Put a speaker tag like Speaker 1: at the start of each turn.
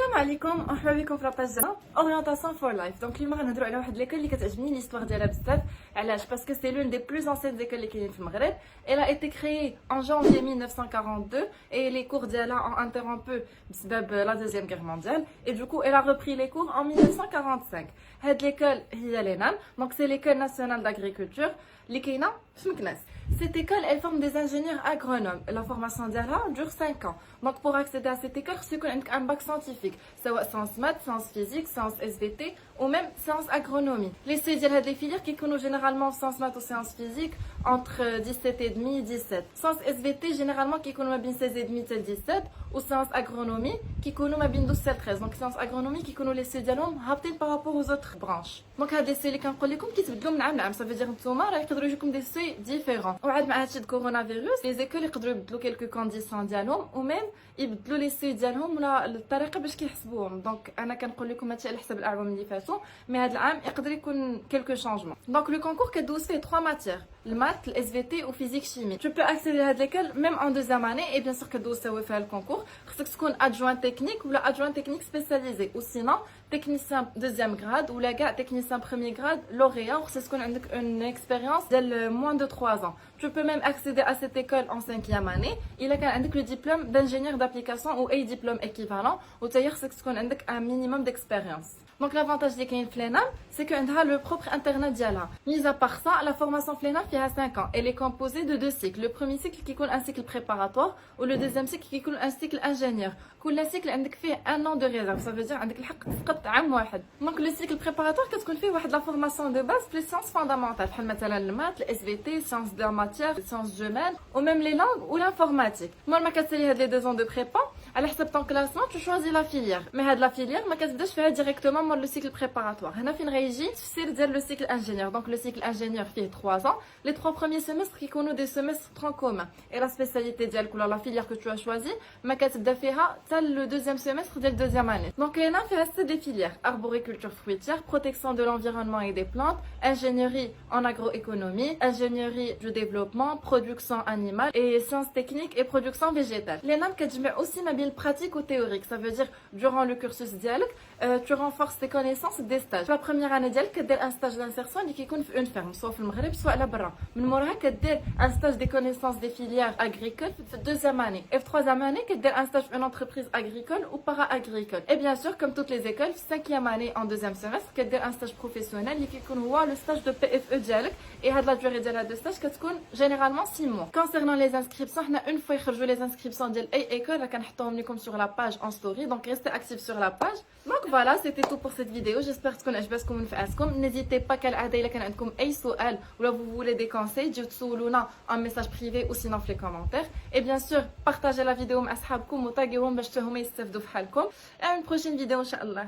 Speaker 1: السلام عليكم، مرحبا بكم في لاباج ديالنا اورينتاسيون فور لايف. دونك اليوم غنهضروا على واحد ليكول اللي كتعجبني ليستوار ديالها بزاف. علاش؟ باسكو سي لون دي بلوز انسيان ليكول اللي كاينين في المغرب. Elle a été créée en janvier 1942 et les cours d'elle ont interrompu بسبب la deuxième guerre mondiale et du coup elle a repris les cours en 1945. هاد ليكول هي لينام، دونك سي ليكول ناسيونال d'agriculture اللي كاينه في مكناس. Cette école, elle forme des ingénieurs agronomes. La formation d'Ala dure 5 ans. Donc, pour accéder à cette école, c'est un bac scientifique. Soit sciences maths, sciences physiques, sciences SVT ou même sciences agronomie. Les des filières qui connaissent généralement sciences maths ou sciences physiques entre 17 et demi et 17. Sciences SVT, généralement, qui connaissent bien 16 et demi et 17. Ou sciences agronomie, qui connaissent bien 12 et 13. Donc, sciences agronomie, qui connaissent les seuils par rapport aux autres branches. Donc, هاد سي اللي كنقول لكم كيتبدلوا من عام لعام. Ça veut dire نتوما راه يقدروا يجيكم des seuils différents. وعاد مع هادشي د كورونا فيروس لي زيكول يقدروا يبدلوا كلكو كونديسيون ديالهم وميم يبدلوا لي سي ديالهم ولا الطريقه باش كيحسبوهم. دونك انا كنقول لكم هادشي على حسب الاعوام اللي فاتوا، مي هاد العام يقدر يكون كلكو شانجمون. دونك لو كونكور كدوز فيه 3 ماتيير، المات، الاس في تي وفيزيك شيمي. Tu peux accéder à هاد ليكول ميم en deuxième année et bien sûr كدوز تسوي فيها الكونكور. خصك تكون adjoint technique ولا adjoint technique spécialisé ou sinon technicien deuxième grade ou كاع technicien premier grade lauréat. خصك تكون عندك une expérience ديال moins de 3 ans. Tu peux même accéder à cette école en 5e année. Il a le diplôme d'ingénieur d'application ou un diplôme équivalent. Ou d'ailleurs, c'est qu'on a un minimum d'expérience. Donc l'avantage de Flena, c'est qu'elle a le propre internet diala. Mis à part ça, la formation Flena fait à 5 ans. Elle est composée de 2 cycles. Le premier cycle qui est un cycle préparatoire ou le deuxième cycle qui est un cycle ingénieur. كل cycle عندك فيه un an de réserve. Ça veut dire عندك الحق تسقط عام واحد. Donc le cycle préparatoire كتكون فيه واحد la formation de base plus sciences fondamentales. بحال مثلا المات, le SVT, sciences de la matière, sciences humaines ou même les langues ou l'informatique. Moi ما كتسالي هاد les 2 ans de prépa. على حسب ton classement tu choisis la filière. Mais هاد la filière ما كتبداش فيها directement مور le cycle préparatoire. هنا فين غيجي التفسير ديال le cycle ingénieur. Donc le cycle ingénieur فيه 3 ans. Les 3 premiers semestres كيكونوا des semestres troncs communs. Et la spécialité ديالك ولا la filière que tu as choisi ما كتبدا فيها حتى le deuxième semestre de la deuxième année. Donc هنا فيها 6 des filières: arboriculture fruitière, protection de l'environnement et des plantes, ingénierie en agroéconomie, ingénierie du développement, production animale et sciences techniques et production végétale. Les NAM كتجمع aussi ما بين pratique ou théorique. Ça veut dire durant le cursus ديالك tu renforces tes connaissances des stages. La première année ديالك كدير un stage d'insertion اللي كيكون في une ferme soit في المغرب soit على برا. من موراها كدير un stage des connaissances des filières agricoles في deuxième année. Et في troisième année كدير un stage في une entreprise agricole ou para-agricole. Et bien sûr, comme toutes les écoles, 5e année en deuxième semestre, كدير un stage professionnel اللي كيكون هو le stage de PFE ديالك. Et هاد la durée ديال هاد stage كتكون généralement 6 mois. Concernant les inscriptions, حنا une fois يخرجوا les inscriptions ديال اي école راه كنحطوهم لكم sur la page en story. Donc restez actifs sur la page. Donc voilà, c'était tout pour cette vidéo. J'espère تكون عجبتكم ونفعتكم. N'hésitez pas كالعادة إلا كان عندكم أي سؤال ولا vous voulez des conseils, تجيو تسولونا en message privé ou sinon في les commentaires. Et bien sûr, partagez la vidéo مع أصحابكم وتاغيوهم باش حتى هما يستافدوا في حالكم. À une prochaine vidéo إن شاء الله.